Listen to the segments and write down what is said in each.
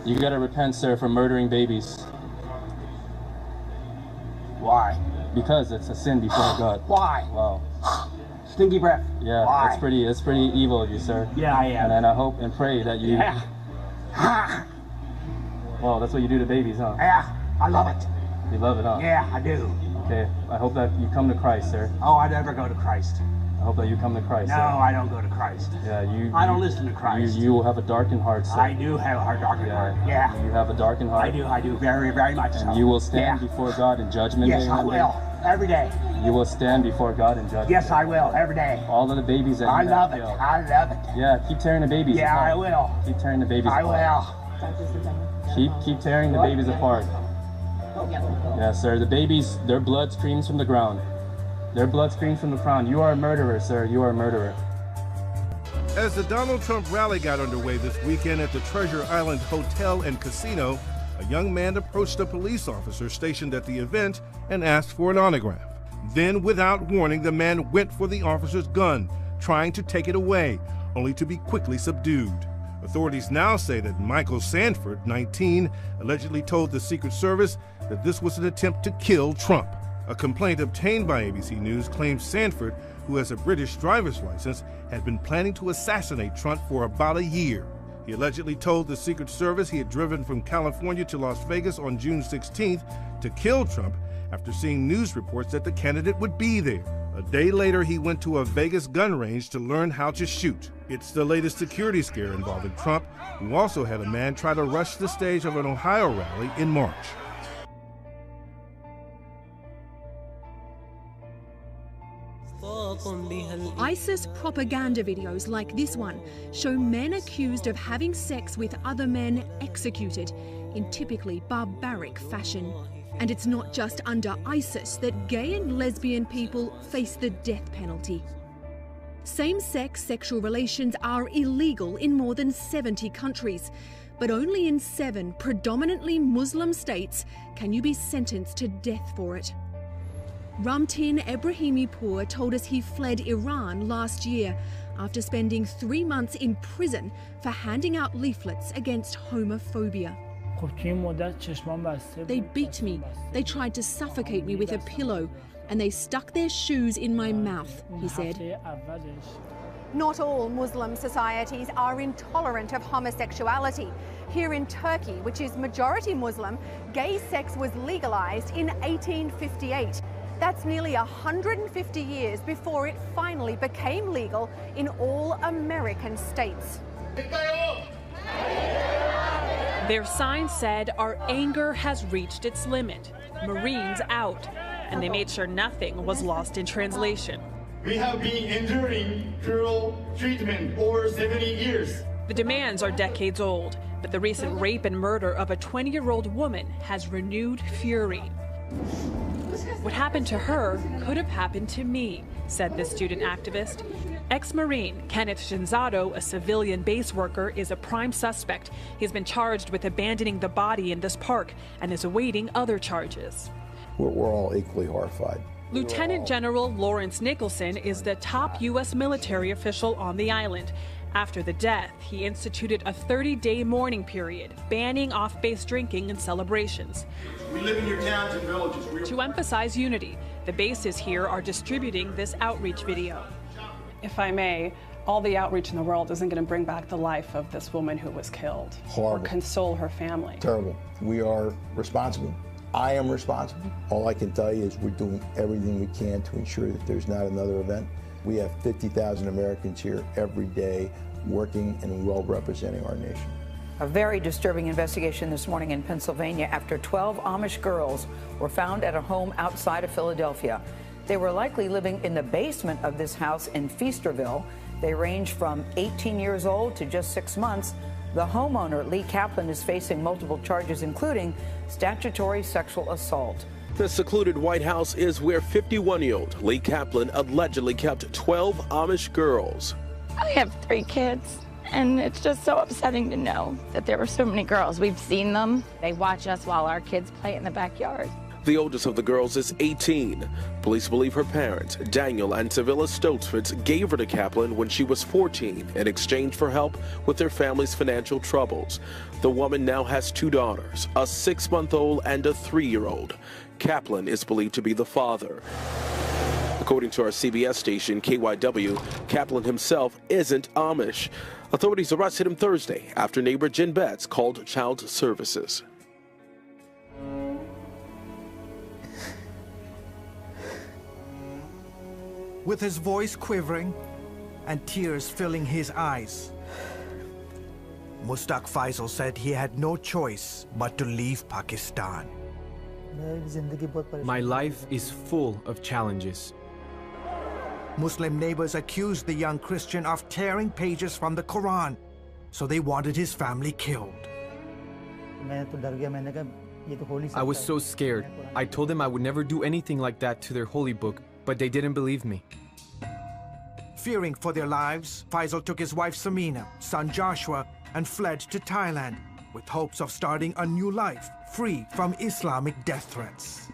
You gotta repent, sir, for murdering babies. Why? Because it's a sin before God. Why? Wow. Stinky breath. Yeah, Why? that's pretty evil of you, sir. Yeah, I am. And I hope and pray that you... Yeah. Well, that's what you do to babies, huh? Yeah, I love it. You love it, huh? Yeah, I do. Okay, I hope that you come to Christ, sir. Oh, I never go to Christ. I hope that you come to Christ, No, sir. I don't go to Christ. Yeah, I don't listen to Christ. You will have a darkened heart, sir. I do have a darkened heart. Yeah. You have a darkened heart. I do very, very much so. And you will stand before God in judgment Yes, day. I will. Every day. You will stand before God in judgment. Yes, I will. Every day. All of the babies that you I have love it. killed. I love it. Yeah, keep tearing the babies Yeah, apart. I will. Keep tearing the babies I apart. will. Keep tearing the babies apart. Yes, sir. The babies, their blood streams from the ground. Their blood streams from the ground. You are a murderer, sir. You are a murderer. As the Donald Trump rally got underway this weekend at the Treasure Island Hotel and Casino, a young man approached a police officer stationed at the event and asked for an autograph. Then, without warning, the man went for the officer's gun, trying to take it away, only to be quickly subdued. Authorities now say that Michael Sanford, 19, allegedly told the Secret Service that this was an attempt to kill Trump. A complaint obtained by ABC News claims Sanford, who has a British driver's license, had been planning to assassinate Trump for about a year. He allegedly told the Secret Service he had driven from California to Las Vegas on June 16th to kill Trump after seeing news reports that the candidate would be there. A day later, he went to a Vegas gun range to learn how to shoot. It's the latest security scare involving Trump, who also had a man try to rush the stage of an Ohio rally in March. ISIS propaganda videos like this one show men accused of having sex with other men executed in typically barbaric fashion. And it's not just under ISIS that gay and lesbian people face the death penalty. Same-sex sexual relations are illegal in more than 70 countries, but only in 7 predominantly Muslim states can you be sentenced to death for it. Ramtin Ebrahimipour told us he fled Iran last year after spending 3 months in prison for handing out leaflets against homophobia. They beat me, they tried to suffocate me with a pillow, and they stuck their shoes in my mouth, he said. Not all Muslim societies are intolerant of homosexuality. Here in Turkey, which is majority Muslim, gay sex was legalized in 1858. That's nearly 150 years before it finally became legal in all American states. Their sign said, "Our anger has reached its limit. Marines out." And they made sure nothing was lost in translation. We have been enduring cruel treatment over 70 years. The demands are decades old, but the recent rape and murder of a 20-year-old woman has renewed fury. What happened to her could have happened to me, said this student activist. Ex-Marine Kenneth Shinzado, a civilian base worker, is a prime suspect. He's been charged with abandoning the body in this park and is awaiting other charges. We're all equally horrified. Lieutenant General Lawrence Nicholson is the top U.S. military official on the island. After the death, he instituted a 30-day mourning period, banning off-base drinking and celebrations. We live in your towns and villages. To emphasize unity, the bases here are distributing this outreach video. If I may, all the outreach in the world isn't going to bring back the life of this woman who was killed. Horrible. Or console her family. Terrible. We are responsible. I am responsible. All I can tell you is we're doing everything we can to ensure that there's not another event. We have 50,000 Americans here every day working and well representing our nation. A very disturbing investigation this morning in Pennsylvania after 12 Amish girls were found at a home outside of Philadelphia. They were likely living in the basement of this house in Feasterville. They range from 18 years old to just 6 months. The homeowner, Lee Kaplan, is facing multiple charges, including statutory sexual assault. The secluded White House is where 51-year-old Lee Kaplan allegedly kept 12 Amish girls. I have 3 kids, and it's just so upsetting to know that there were so many girls. We've seen them. They watch us while our kids play in the backyard. The oldest of the girls is 18. Police believe her parents, Daniel and Sevilla Stoltzfus, gave her to Kaplan when she was 14 in exchange for help with their family's financial troubles. The woman now has 2 daughters, a 6-month-old and a 3-year-old. Kaplan is believed to be the father. According to our CBS station, KYW, Kaplan himself isn't Amish. Authorities arrested him Thursday after neighbor Jen Betts called Child Services. With his voice quivering and tears filling his eyes, Mushtaq Faisal said he had no choice but to leave Pakistan. My life is full of challenges. Muslim neighbors accused the young Christian of tearing pages from the Quran, so they wanted his family killed. I was so scared. I told them I would never do anything like that to their holy book, but they didn't believe me. Fearing for their lives, Faisal took his wife Samina, son Joshua, and fled to Thailand with hopes of starting a new life free from Islamic death threats.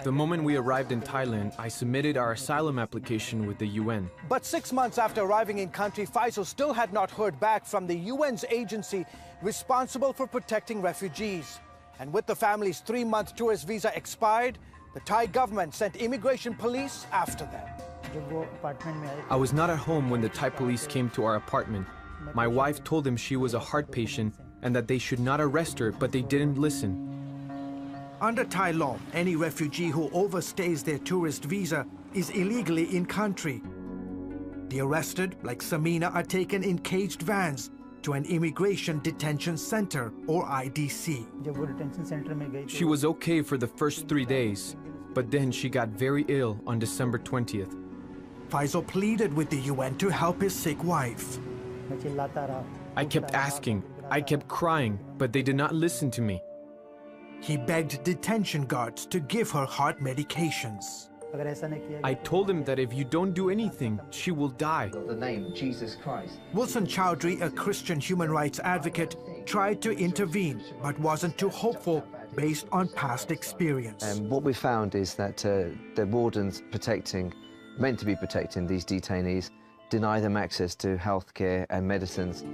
The moment we arrived in Thailand, I submitted our asylum application with the UN. But 6 months after arriving in country, Faisal still had not heard back from the UN's agency responsible for protecting refugees. And with the family's 3-month tourist visa expired, the Thai government sent immigration police after them. I was not at home when the Thai police came to our apartment. My wife told them she was a heart patient and that they should not arrest her, but they didn't listen. Under Thai law, any refugee who overstays their tourist visa is illegally in country. The arrested, like Samina, are taken in caged vans to an immigration detention center, or IDC. She was okay for the first 3 days, but then she got very ill on December 20th. Faisal pleaded with the UN to help his sick wife. I kept asking, I kept crying, but they did not listen to me. He begged detention guards to give her heart medications. I told him that if you don't do anything, she will die. The name Jesus Christ. Wilson Chowdhury, a Christian human rights advocate, tried to intervene, but wasn't too hopeful based on past experience. What we found is that the wardens meant to be protecting these detainees, deny them access to healthcare and medicines.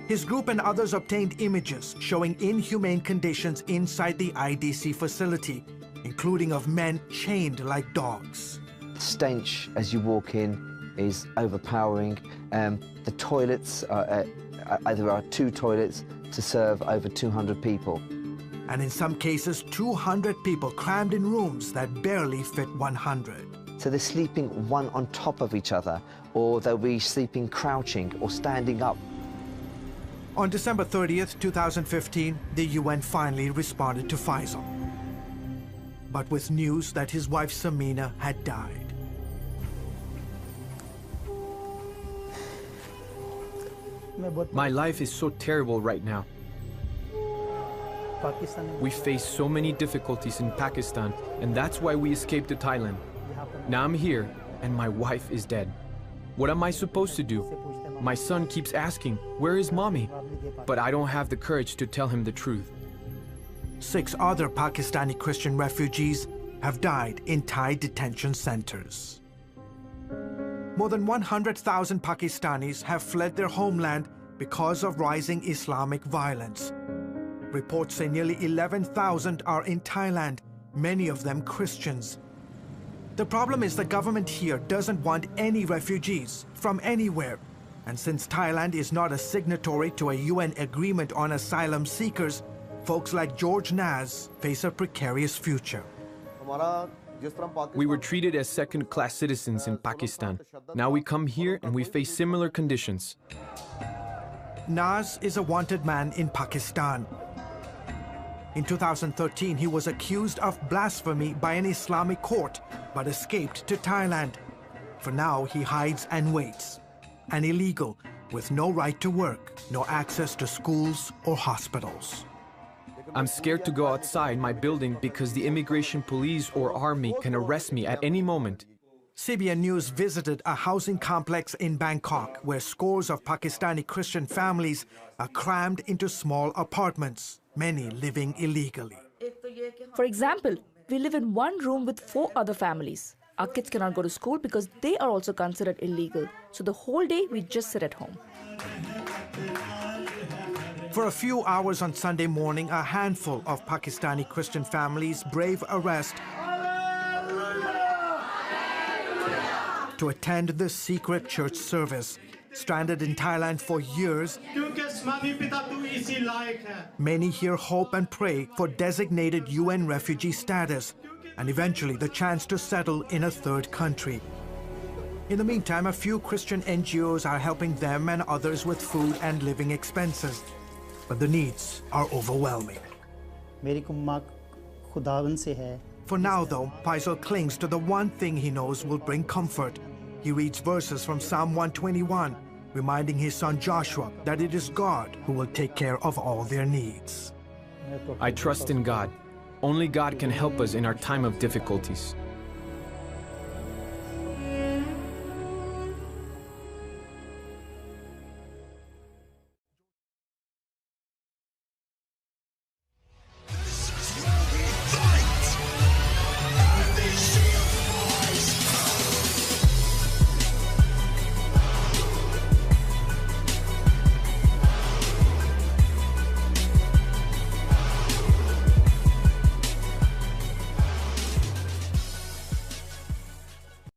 His group and others obtained images showing inhumane conditions inside the IDC facility, including of men chained like dogs. The stench as you walk in is overpowering. The toilets, there are 2 toilets to serve over 200 people. And in some cases, 200 people crammed in rooms that barely fit 100. So they're sleeping one on top of each other, or they'll be sleeping crouching or standing up. On December 30th, 2015, the UN finally responded to Faisal, but with news that his wife Samina had died. My life is so terrible right now. We face so many difficulties in Pakistan, and that's why we escaped to Thailand. Now I'm here, and my wife is dead. What am I supposed to do? My son keeps asking, where is mommy? But I don't have the courage to tell him the truth. 6 other Pakistani Christian refugees have died in Thai detention centers. More than 100,000 Pakistanis have fled their homeland because of rising Islamic violence. Reports say nearly 11,000 are in Thailand, many of them Christians. The problem is the government here doesn't want any refugees from anywhere. And since Thailand is not a signatory to a UN agreement on asylum seekers, folks like George Naz face a precarious future. We were treated as second-class citizens in Pakistan. Now we come here and we face similar conditions. Naz is a wanted man in Pakistan. In 2013, he was accused of blasphemy by an Islamic court, but escaped to Thailand. For now, he hides and waits. An illegal, with no right to work, no access to schools or hospitals. I'm scared to go outside my building because the immigration police or army can arrest me at any moment. CBN News visited a housing complex in Bangkok where scores of Pakistani Christian families are crammed into small apartments, many living illegally. For example, We live in one room with 4 other families. Our kids cannot go to school because they are also considered illegal. So the whole day we just sit at home. For a few hours on Sunday morning, a handful of Pakistani Christian families brave arrest to attend the secret church service. Stranded in Thailand for years, many here hope and pray for designated UN refugee status and eventually the chance to settle in a third country. In the meantime, a few Christian NGOs are helping them and others with food and living expenses. But the needs are overwhelming. For now, though, Faisal clings to the one thing he knows will bring comfort. He reads verses from Psalm 121, reminding his son Joshua that it is God who will take care of all their needs. I trust in God. Only God can help us in our time of difficulties.